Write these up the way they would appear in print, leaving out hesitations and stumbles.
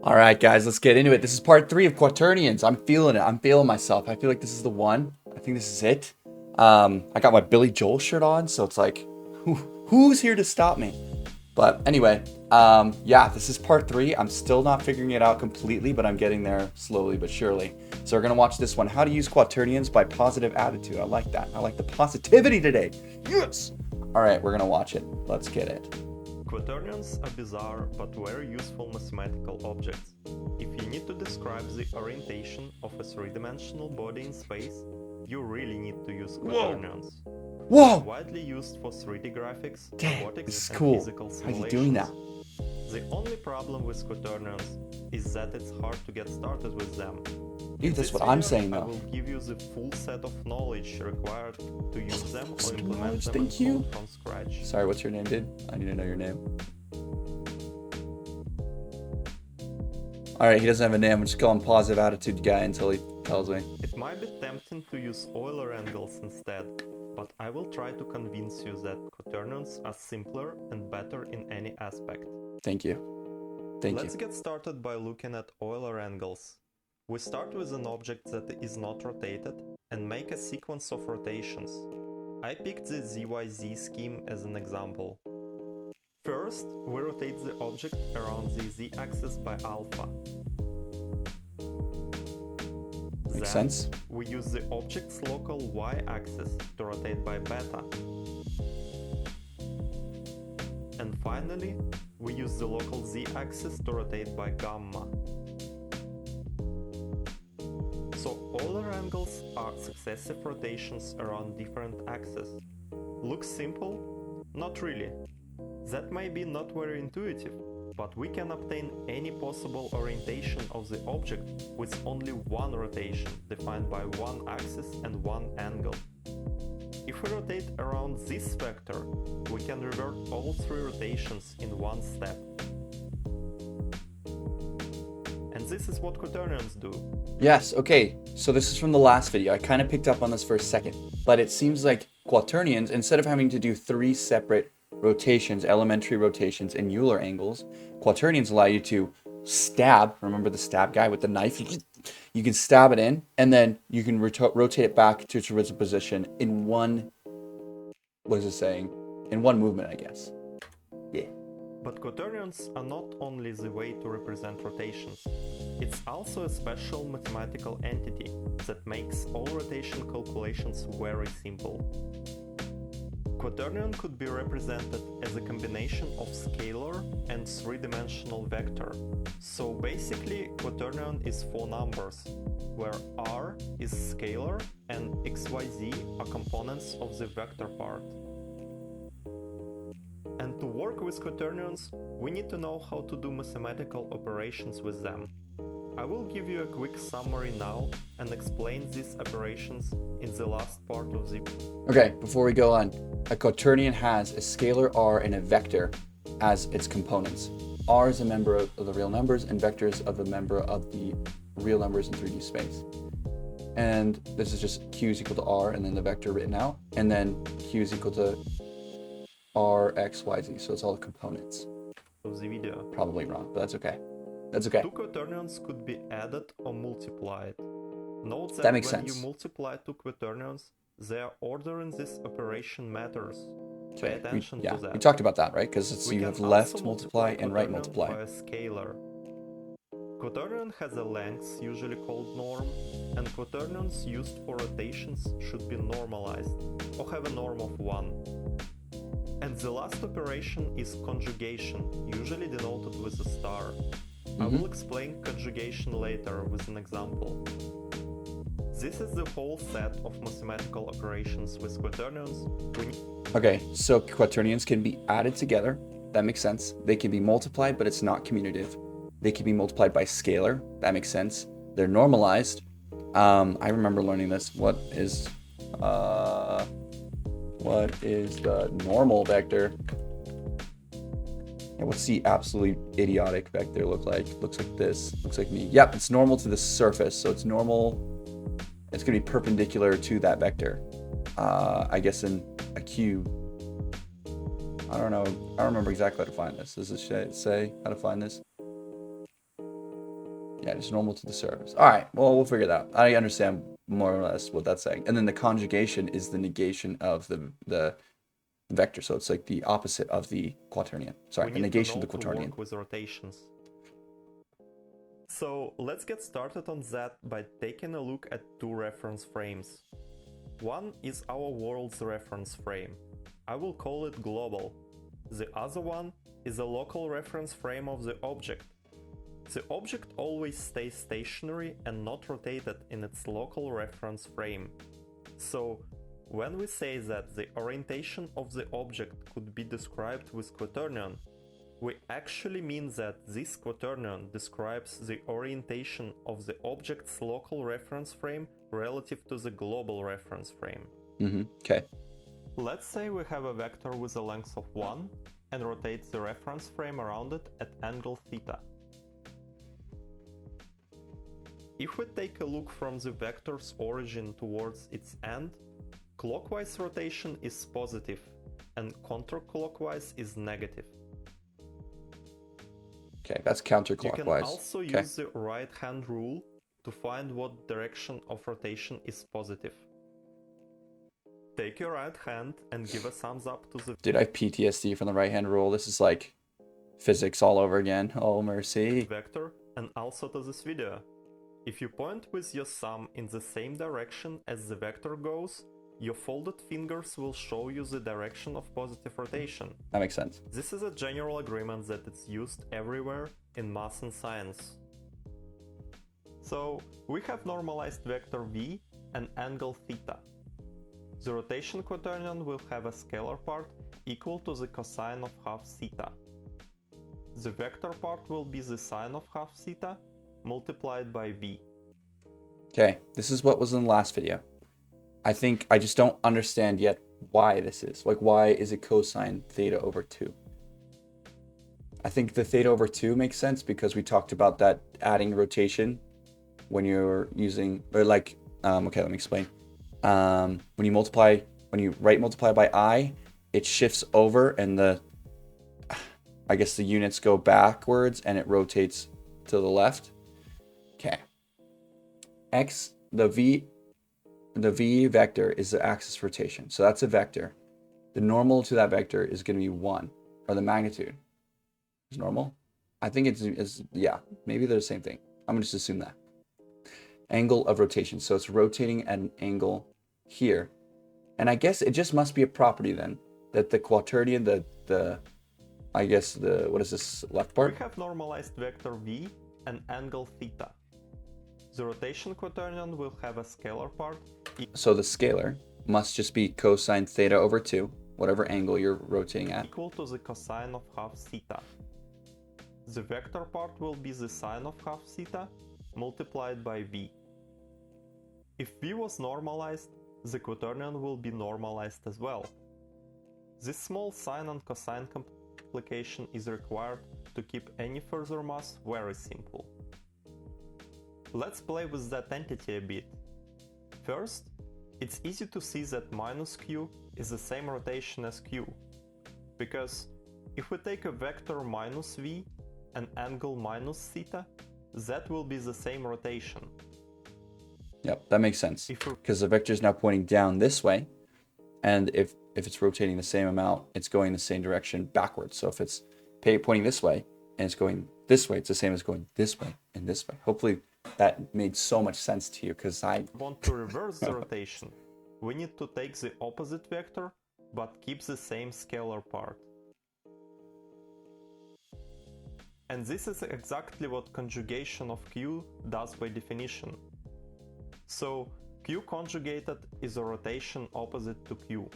All right, guys, let's get into it. This is part 3 of Quaternions. I'm feeling it. I'm feeling myself. I feel like this is the one. I think this is it. I got my Billy Joel shirt on, so it's like, who's here to stop me? But anyway, yeah, this is part 3. I'm still not figuring it out completely, but I'm getting there slowly but surely. So we're gonna watch this one, How to Use Quaternions by Positive Attitude. I like that. I like the positivity today. Yes! All right, we're gonna watch it. Let's get it. Quaternions are bizarre but very useful mathematical objects. If you need to describe the orientation of a three-dimensional body in space, you really need to use quaternions. Whoa! Widely used for 3D graphics, Damn, robotics, this is and cool. physical How's simulations. he doing that? The only problem with quaternions is that it's hard to get started with them. Dude, that's This what I'm video, saying I though. will give you the full set of knowledge required to use them or Full implement knowledge, them thank in you. code from scratch. Sorry, what's your name, dude? I need to know your name. Alright, he doesn't have a name. I'm just calling Positive Attitude Guy until he tells me. It might be tempting to use Euler angles instead, but I will try to convince you that quaternions are simpler and better in any aspect. Thank you. Let's get started by looking at Euler angles. We start with an object that is not rotated and make a sequence of rotations. I picked the ZYZ scheme as an example. First, we rotate the object around the z-axis by alpha. Makes Then, sense. we use the object's local y-axis to rotate by beta. And finally, we use the local z-axis to rotate by gamma. So Euler angles are successive rotations around different axes. Looks simple? Not really. That may be not very intuitive, but we can obtain any possible orientation of the object with only one rotation defined by one axis and one angle. If we rotate around this vector, we can revert all three rotations in one step. And this is what quaternions do. Yes, okay. So this is from the last video. I kind of picked up on this for a second. But it seems like Quaternions, instead of having to do 3 separate rotations, elementary rotations, and Euler angles, Quaternions allow you to stab. Remember the stab guy with the knife? You can stab it in, and then you can rotate it back to its original position in one, what is it saying? In one movement, I guess. Yeah. But quaternions are not only the way to represent rotations, it's also a special mathematical entity that makes all rotation calculations very simple. Quaternion could be represented as a combination of scalar and three-dimensional vector. So basically, quaternion is 4 numbers, where r is scalar and xyz are components of the vector part. And to work with quaternions, we need to know how to do mathematical operations with them. I will give you a quick summary now and explain these operations in the last part of the... Okay, before we go on, a quaternion has a scalar r and a vector as its components. R is a member of the real numbers, and vectors of a member of the real numbers in 3D space. And this is just q is equal to r, and then the vector written out, and then q is equal to r, x, y, z. So it's all the components. Of the video. Probably wrong, but that's okay. That's okay. 2 quaternions could be added or multiplied. Note that, That makes when sense. you multiply 2 quaternions, their order in this operation matters. Pay Okay. attention to that. We talked about that, right? Because We you can have also left multiply and right quaternion multiply. by a scalar. Quaternion has a length usually called norm, and quaternions used for rotations should be normalized or have a norm of 1. And the last operation is conjugation, usually denoted with a star. I will explain conjugation later with an example. This is the whole set of mathematical operations with quaternions. Okay, so quaternions can be added together. That makes sense. They can be multiplied, but it's not commutative. They can be multiplied by scalar. That makes sense. They're normalized. I remember learning this. What is the normal vector? And what's the absolutely idiotic vector look like? Looks like this. Looks like me. Yep, it's normal to the surface. So it's normal. It's going to be perpendicular to that vector. I guess in a cube. I don't know. I don't remember exactly how to find this. Does it say how to find this? Yeah, just normal to the surface. All right, well, we'll figure that out. I understand more or less what that's saying. And then the conjugation is the negation of the vector. So it's like the opposite of the quaternion. Sorry, We the need to negation know of the to quaternion. work with rotations. So let's get started on that by taking a look at two reference frames. One is our world's reference frame. I will call it global. The other one is a local reference frame of the object. The object always stays stationary and not rotated in its local reference frame. So, when we say that the orientation of the object could be described with quaternion, we actually mean that this quaternion describes the orientation of the object's local reference frame relative to the global reference frame. Okay. Let's say we have a vector with a length of 1 and rotate the reference frame around it at angle theta. If we take a look from the vector's origin towards its end, clockwise rotation is positive and counterclockwise is negative. Okay, that's You counterclockwise. can also use the right-hand rule to find what direction of rotation is positive. Take your right hand and give a thumbs up to the Dude, I have PTSD from the right-hand rule. This is like physics all over again. Oh, mercy. vector and also to this video. If you point with your thumb in the same direction as the vector goes, your folded fingers will show you the direction of positive rotation. That makes sense. This is a general agreement that it's used everywhere in math and science. So, we have normalized vector v and angle theta. The rotation quaternion will have a scalar part equal to the cosine of half theta. The vector part will be the sine of half theta multiplied by v. Okay, this is what was in the last video. I think I just don't understand yet why this is. Like, why is it cosine theta over 2? I think the theta over 2 makes sense because we talked about that adding rotation when you're using, or like, okay, let me explain. When you right multiply by I, it shifts over and I guess the units go backwards and it rotates to the left. Okay. The v vector is the axis rotation. So that's a vector. The normal to that vector is going to be 1, or the magnitude is normal. I think it's yeah, maybe they're the same thing. I'm going to just assume that. Angle of rotation. So it's rotating at an angle here. And I guess it just must be a property then that the quaternion, what is this left part? We have normalized vector v and angle theta. The rotation quaternion will have a scalar part. So the scalar must just be cosine theta over 2, whatever angle you're rotating at. Equal to the cosine of half theta. The vector part will be the sine of half theta multiplied by v. If v was normalized, the quaternion will be normalized as well. This small sine and cosine complication is required to keep any further math very simple. Let's play with that entity a bit. First, it's easy to see that minus q is the same rotation as q, because if we take a vector minus v and angle minus theta, that will be the same rotation. Yep, that makes sense. Because the vector is now pointing down this way, and if it's rotating the same amount, it's going the same direction backwards. So if it's pointing this way and it's going this way, it's the same as going this way and this way. Hopefully that made so much sense to you, because I want to reverse the rotation. We need to take the opposite vector, but keep the same scalar part. And this is exactly what conjugation of q does by definition. So q conjugated is a rotation opposite to q.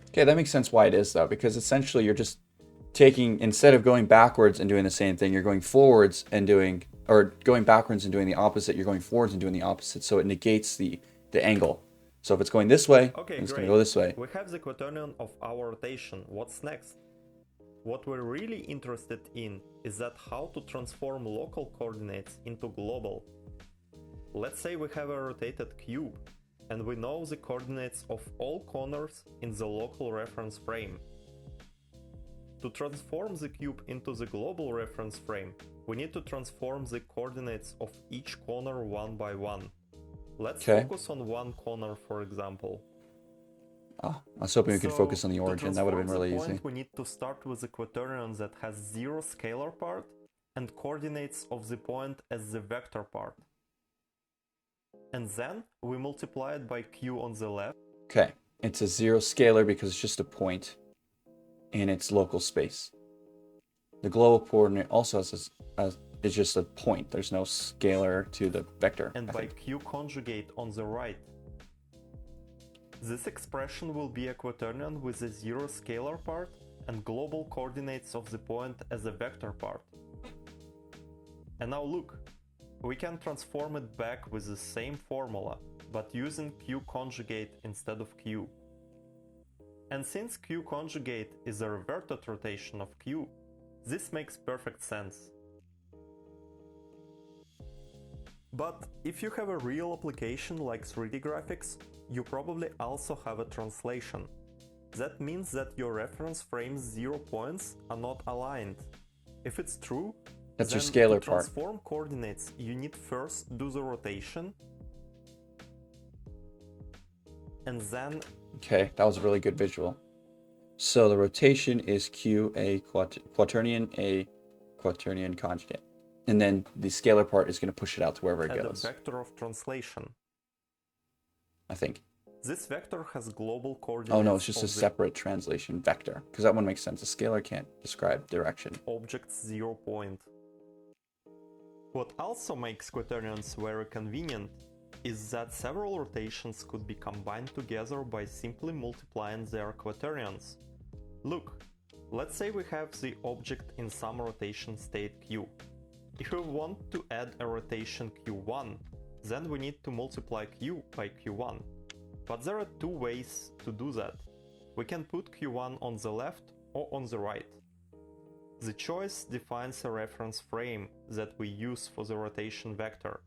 Okay, that makes sense why it is though, because essentially you're just taking, instead of going backwards and doing the same thing, you're going forwards and doing, or going backwards and doing the opposite, you're going forwards and doing the opposite. So it negates the angle. So if it's going this way, it's going to go this way. We have the quaternion of our rotation. What's next? What we're really interested in is that how to transform local coordinates into global. Let's say we have a rotated cube, and we know the coordinates of all corners in the local reference frame. To transform the cube into the global reference frame, we need to transform the coordinates of each corner one by one. Let's Okay. focus on one corner, for example. Oh, I was hoping we could focus on the origin. That would have been really To transform the easy. point, we need to start with a quaternion that has 0 scalar part and coordinates of the point as the vector part. And then we multiply it by q on the left. Okay, it's a 0 scalar because it's just a point in its local space. The global coordinate also has is just a point. There's no scalar to the vector. And by q conjugate on the right. This expression will be a quaternion with a 0 scalar part and global coordinates of the point as a vector part. And now look, we can transform it back with the same formula, but using q conjugate instead of q. And since q conjugate is a reverted rotation of q, this makes perfect sense. But if you have a real application like 3D graphics, you probably also have a translation. That means that your reference frame's 0 points are not aligned. If it's true, that's then your scalar to part. transform coordinates, you need first do the rotation, and then... Okay, that was a really good visual. So the rotation is q a quaternion conjugate. And then the scalar part is going to push it out to wherever it goes. a vector of translation. I think. This vector has global coordinates. Oh no, it's just a separate translation vector. Because that one makes sense. A scalar can't describe direction. Object's 0 point. What also makes quaternions very convenient is that several rotations could be combined together by simply multiplying their quaternions. Look, let's say we have the object in some rotation state q. If we want to add a rotation q1, then we need to multiply q by q1. But there are two ways to do that. We can put q1 on the left or on the right. The choice defines a reference frame that we use for the rotation vector.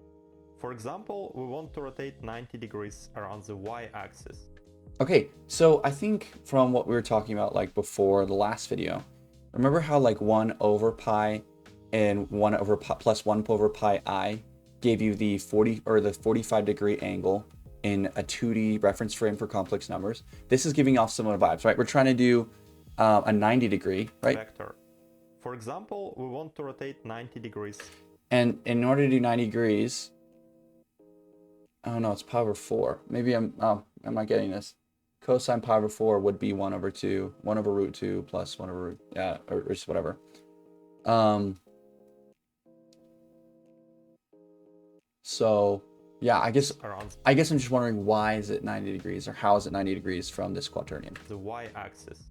For example, we want to rotate 90 degrees around the y-axis. Okay, so I think from what we were talking about like before the last video, remember how like 1 over pi and 1 over pi plus 1 over pi I gave you the 40 or the 45 degree angle in a 2D reference frame for complex numbers? This is giving off similar vibes, right? We're trying to do a 90 degree, right? Vector. For example, we want to rotate 90 degrees. And in order to do 90 degrees, oh no, it's pi over 4. Maybe am I getting this? Cosine pi over 4 would be 1 over 2, 1 over root 2 plus 1 over root, or just whatever. So yeah, I guess I'm just wondering, why is it 90 degrees, or how is it 90 degrees from this quaternion? The y-axis.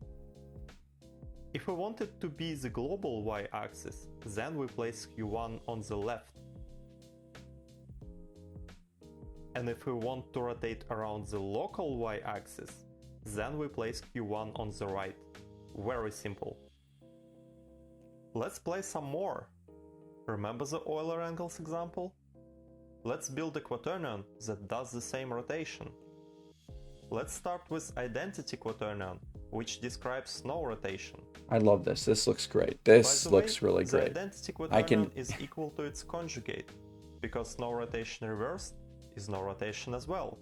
If we want it to be the global y-axis, then we place q1 on the left. And if we want to rotate around the local y-axis, then we place q1 on the right. Very simple. Let's play some more. Remember the Euler angles example? Let's build a quaternion that does the same rotation. Let's start with identity quaternion, which describes no rotation. I love this. This looks great. This looks really great. The identity quaternion is equal to its conjugate, because no rotation reversed is no rotation as well.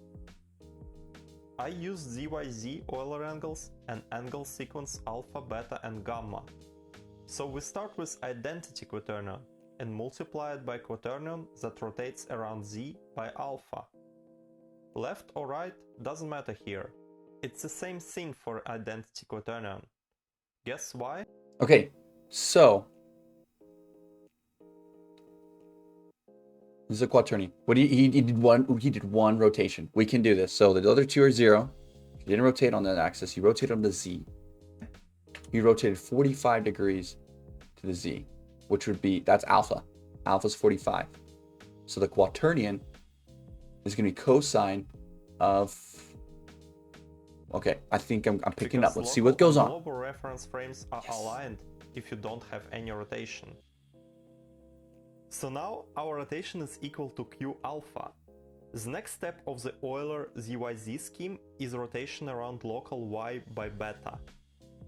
I use ZYZ Euler angles and angle sequence alpha, beta and gamma. So we start with identity quaternion and multiply it by quaternion that rotates around Z by alpha. Left or right doesn't matter here. It's the same thing for identity quaternion. Guess why? Okay, so this is a quaternion. What he did one rotation. We can do this. So the other two are 0. He didn't rotate on that axis. He rotated on the Z. He rotated 45 degrees to the Z, which would be, that's alpha. Alpha's 45. So the quaternion is going to be cosine of, okay, I think I'm picking up. Let's see what goes on. Global reference frames are aligned if you don't have any rotation. So now our rotation is equal to q alpha. The next step of the Euler ZYZ scheme is rotation around local y by beta.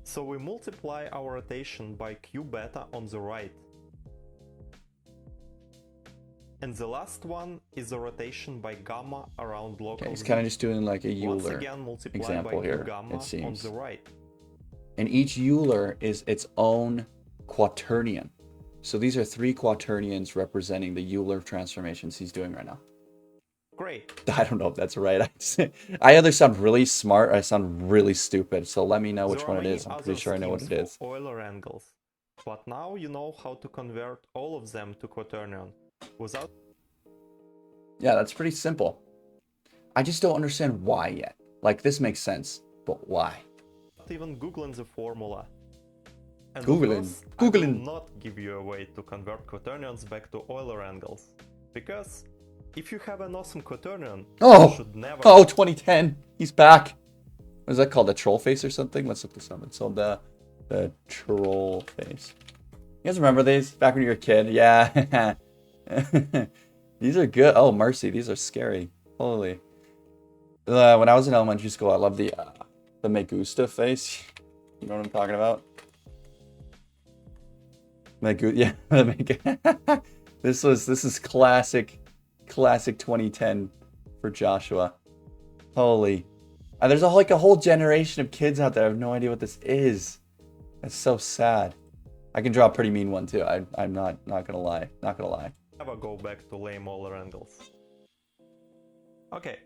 So we multiply our rotation by q beta on the right. And the last one is a rotation by gamma around local Okay, he's Z. kind of just doing like a Once Euler again, multiply example by 2 here, gamma it on seems. the right. And each Euler is its own quaternion. So these are 3 quaternions representing the Euler transformations he's doing right now. Great. I don't know if that's right. I either sound really smart or I sound really stupid. So let me know which There one are it many is. I'm other pretty sure I know what it schemes is. for Euler angles, but now you know how to convert all of them to quaternion without Yeah, that's pretty simple. I just don't understand why yet. Like, this makes sense, but why? even googling the formula. And Googling. of course, I will Googling. not give you a way to convert quaternions back to Euler angles, because if you have an awesome quaternion, Oh! you should never. Oh, 2010. He's back. What is that called? The troll face or something? Let's look this up. It's called the troll face. You guys remember these? Back when you were a kid? Yeah. These are good. Oh, mercy. These are scary. Holy. When I was in elementary school, I loved the Me Gusta face. You know what I'm talking about? Yeah. This is classic 2010 for Joshua. Holy. There's like a whole generation of kids out there. I have no idea what this is. That's so sad. I can draw a pretty mean one too. I'm not gonna lie. Not gonna lie. Never go back to lame Euler angles. Okay,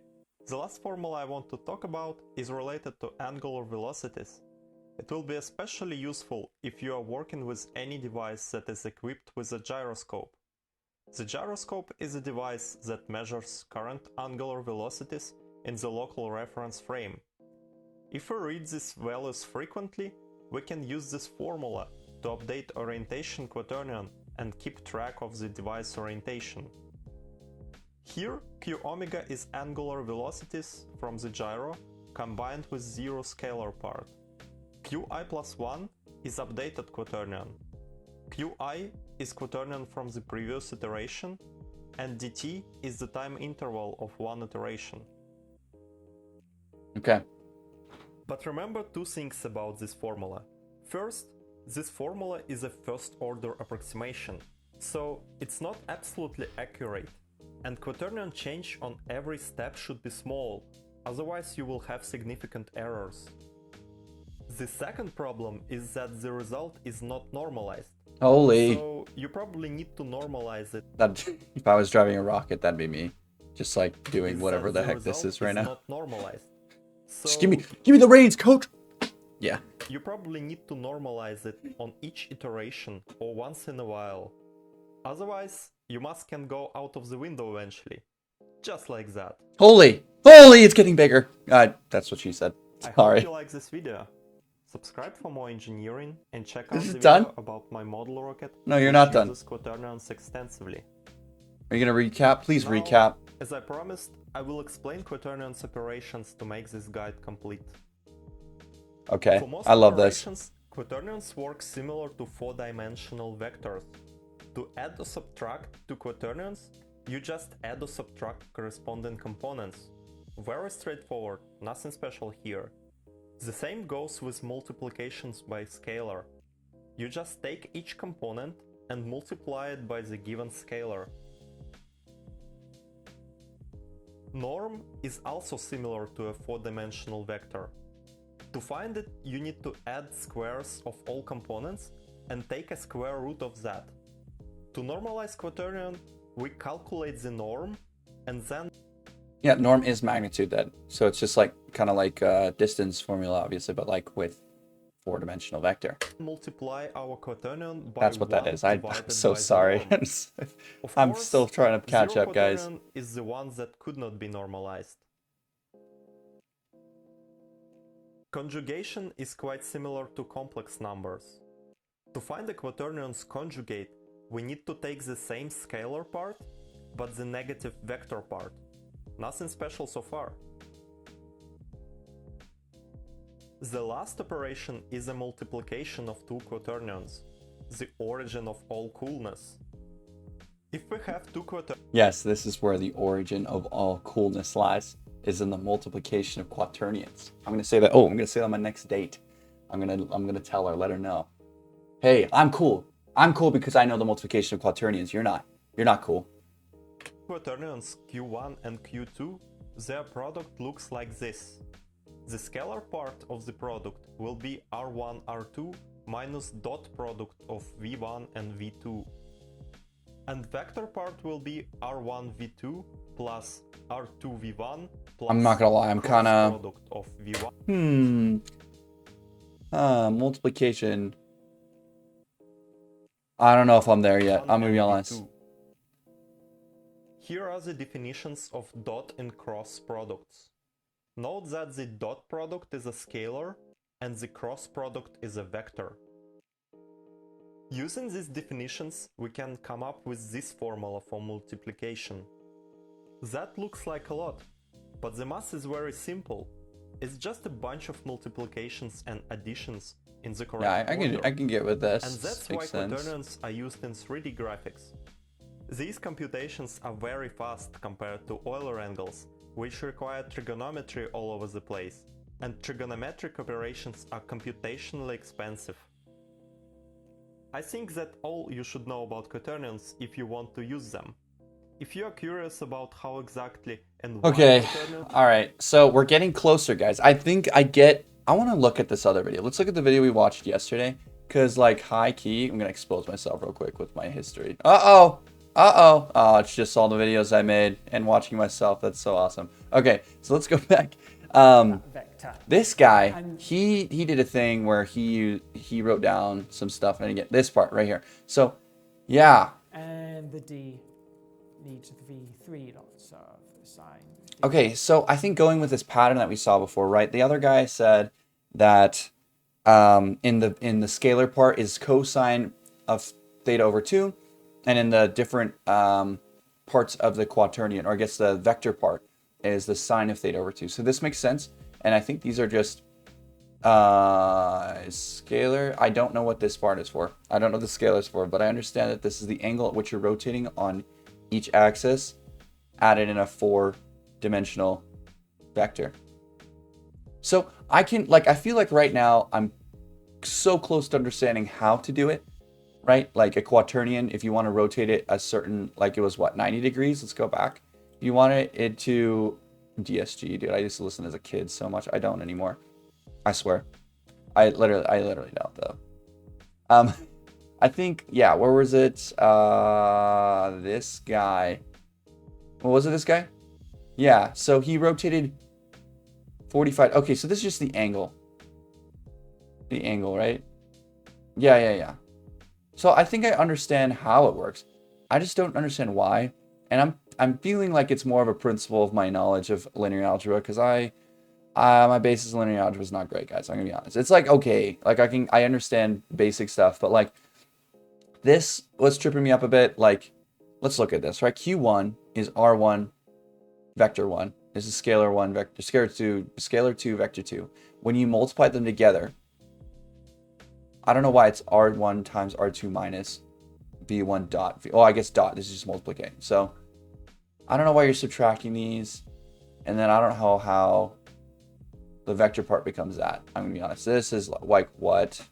the last formula I want to talk about is related to angular velocities. It will be especially useful if you are working with any device that is equipped with a gyroscope. The gyroscope is a device that measures current angular velocities in the local reference frame. If we read these values frequently, we can use this formula to update orientation quaternion and keep track of the device orientation. Here, q omega is angular velocities from the gyro combined with zero scalar part. qi plus 1 is updated quaternion. qi is quaternion from the previous iteration, and dt is the time interval of one iteration. Okay. But remember 2 things about this formula. First, this formula is a first-order approximation, so it's not absolutely accurate, and quaternion change on every step should be small, otherwise you will have significant errors. The second problem is that the result is not normalized. Holy. So you probably need to normalize it. That if I was driving a rocket, that'd be me. Just like doing Is whatever that the heck this is right now. Not normalized. So Just give me the reins, coach. Yeah. you probably need to normalize it on each iteration or once in a while. Otherwise, your mask can go out of the window eventually. Just like that. Holy, it's getting bigger. That's what she said. I hope Sorry. you like this video. Subscribe for more engineering and check out This the is done? video about my model rocket. No, you're which not done. uses quaternions extensively. Are you gonna recap? Please Now, recap. As I promised, I will explain quaternions operations to make this guide complete. Okay, For most I love this. operations, quaternions work similar to 4-dimensional vectors. To add or subtract two quaternions, you just add or subtract corresponding components. Very straightforward, nothing special here. The same goes with multiplications by scalar. You just take each component and multiply it by the given scalar. Norm is also similar to a 4-dimensional vector. To find it, you need to add squares of all components and take a square root of that. To normalize quaternion, we calculate the norm and then... Yeah, norm is magnitude then. So it's just like kind of like distance formula, obviously, but like with 4-dimensional vector. multiply our quaternion by That's what that 1 is. I'm divided so by the sorry. norm. Of I'm course, still trying to catch zero up, guys. quaternion is the one that could not be normalized. Conjugation is quite similar to complex numbers. To find the quaternion's conjugate, we need to take the same scalar part, but the negative vector part. Nothing special so far. The last operation is a multiplication of two quaternions, the origin of all coolness. If we have two quaternions... Yes, this is where the origin of all coolness lies, is in the multiplication of quaternions. I'm gonna say that. Oh, I'm gonna say that on my next date. I'm gonna tell her, let her know. Hey, I'm cool. I'm cool because I know the multiplication of quaternions. You're not. You're not cool. Quaternions Q1 and Q2, their product looks like this. The scalar part of the product will be R1, R2 minus dot product of V1 and V2. And vector part will be R1, V2 plus R2, V1 plus I'm not gonna lie, I'm kind of product of V1. Multiplication. I don't know if I'm there yet. I'm gonna be honest. V2. Here are the definitions of dot and cross products. Note that the dot product is a scalar and the cross product is a vector. Using these definitions, we can come up with this formula for multiplication. That looks like a lot, but the math is very simple. It's just a bunch of multiplications and additions in the correct order. I can get with this. And that's why quaternions are used in 3D graphics. These computations are very fast compared to Euler angles, which require trigonometry all over the place, and trigonometric operations are computationally expensive. I think that all you should know about quaternions if you want to use them. If you are curious about how exactly and why quaternions... Alright, so we're getting closer, guys. I want to look at this other video. Let's look at the video we watched yesterday, because, like, high key, I'm going to expose myself real quick with my history. Oh, it's just all the videos I made and watching myself. That's so awesome. Okay, so let's go back. This guy, he did a thing where he wrote down some stuff, and again, this part right here. So, yeah. And the D needs V3 lots of sine. Okay, so I think going with this pattern that we saw before, right? The other guy said that in the scalar part is cosine of theta over 2. And in the different parts of the quaternion, or I guess the vector part, is the sine of theta over 2. So this makes sense. And I think these are just scalar. I don't know what this part is for. I don't know what the scalar is for, but I understand that this is the angle at which you're rotating on each axis added in a 4-dimensional vector. So I feel like right now I'm so close to understanding how to do it. Right? Like a quaternion, if you want to rotate it a certain, like it was what, 90 degrees? Let's go back. If you want it to DSG, dude, I used to listen as a kid so much. I don't anymore. I swear. I literally don't though. I think, yeah, where was it? This guy. What was it, this guy? Yeah, so he rotated 45. Okay, so this is just the angle. The angle, right? Yeah. So I think I understand how it works. I just don't understand why. And I'm feeling like it's more of a principle of my knowledge of linear algebra, because my basis in linear algebra is not great, guys. I'm gonna be honest. It's like, okay, like I understand basic stuff, but like this was tripping me up a bit. Like, let's look at this, right? Q1 is R1 vector 1. This is scalar 1 vector scalar 2 vector 2. When you multiply them together, I don't know why it's R1 times R2 minus V1 dot. Oh, I guess dot. This is just multiplicating. So I don't know why you're subtracting these. And then I don't know how the vector part becomes that. I'm going to be honest. This is like what?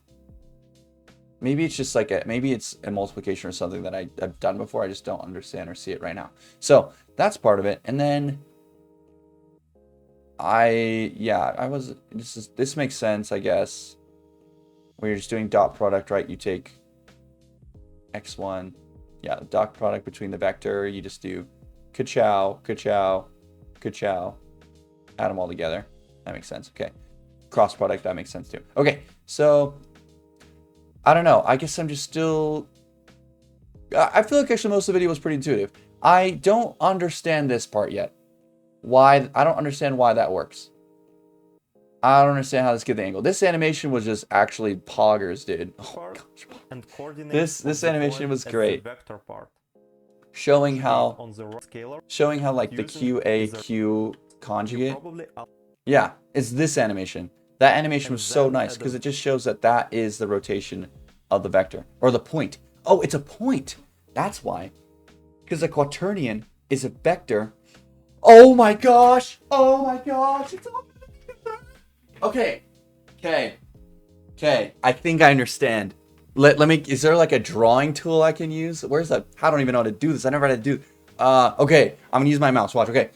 Maybe it's just like maybe it's a multiplication or something that I've done before. I just don't understand or see it right now. So that's part of it. And then this makes sense, I guess. Where you're just doing dot product, right? You take x1, yeah, the dot product between the vector. You just do ka-chow, ka-chow, ka-chow, add them all together. That makes sense. Okay, cross product, that makes sense too. Okay, so I don't know. I guess I'm just still. I feel like actually most of the video was pretty intuitive. I don't understand this part yet. Why? I don't understand why that works. I don't understand how this gives the angle. This animation was just actually poggers, dude. Oh, gosh. And this animation was great. Vector part. Showing how like the QAQ conjugate. Yeah, it's this animation. That animation was so nice because it just shows that is the rotation of the vector or the point. Oh, it's a point. That's why. Because a quaternion is a vector. Oh my gosh. It's all Okay. I think I understand. Let me. Is there like a drawing tool I can use? Where's that? I don't even know how to do this. I never had to do. Okay, I'm gonna use my mouse. Watch. Okay.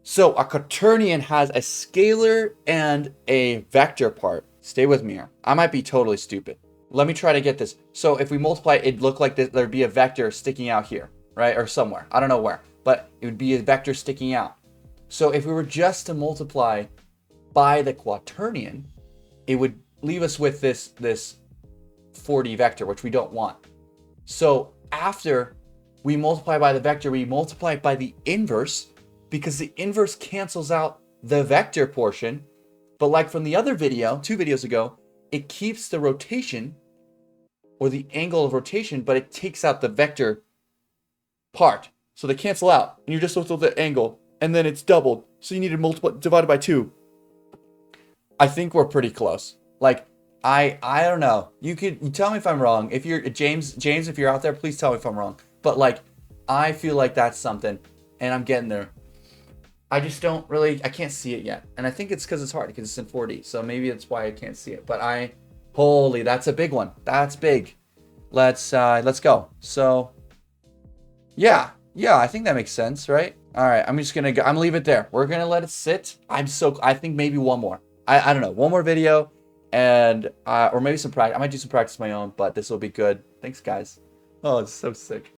So a quaternion has a scalar and a vector part. Stay with me here. I might be totally stupid. Let me try to get this. So if we multiply, it'd look like there'd be a vector sticking out here, right? Or somewhere. I don't know where, but it would be a vector sticking out. So if we were just to multiply by the quaternion, it would leave us with this 4D vector, which we don't want. So after we multiply by the vector, we multiply by the inverse, because the inverse cancels out the vector portion. But like from the other video, 2 videos ago, it keeps the rotation or the angle of rotation, but it takes out the vector part. So they cancel out, and you're just left with the angle, and then it's doubled. So you need to multiply, divided by 2. I think we're pretty close. Like, I don't know. You tell me if I'm wrong. If you're James, if you're out there, please tell me if I'm wrong. But like, I feel like that's something, and I'm getting there. I just don't really, I can't see it yet. And I think it's because it's hard, because it's in 4D. So maybe that's why I can't see it. But holy, that's a big one. That's big. Let's go. So, yeah, I think that makes sense, right? All right, I'm gonna leave it there. We're gonna let it sit. I think maybe one more. I don't know, one more video, and or maybe some practice. I might do some practice of my own, but this will be good. Thanks, guys. Oh, it's so sick.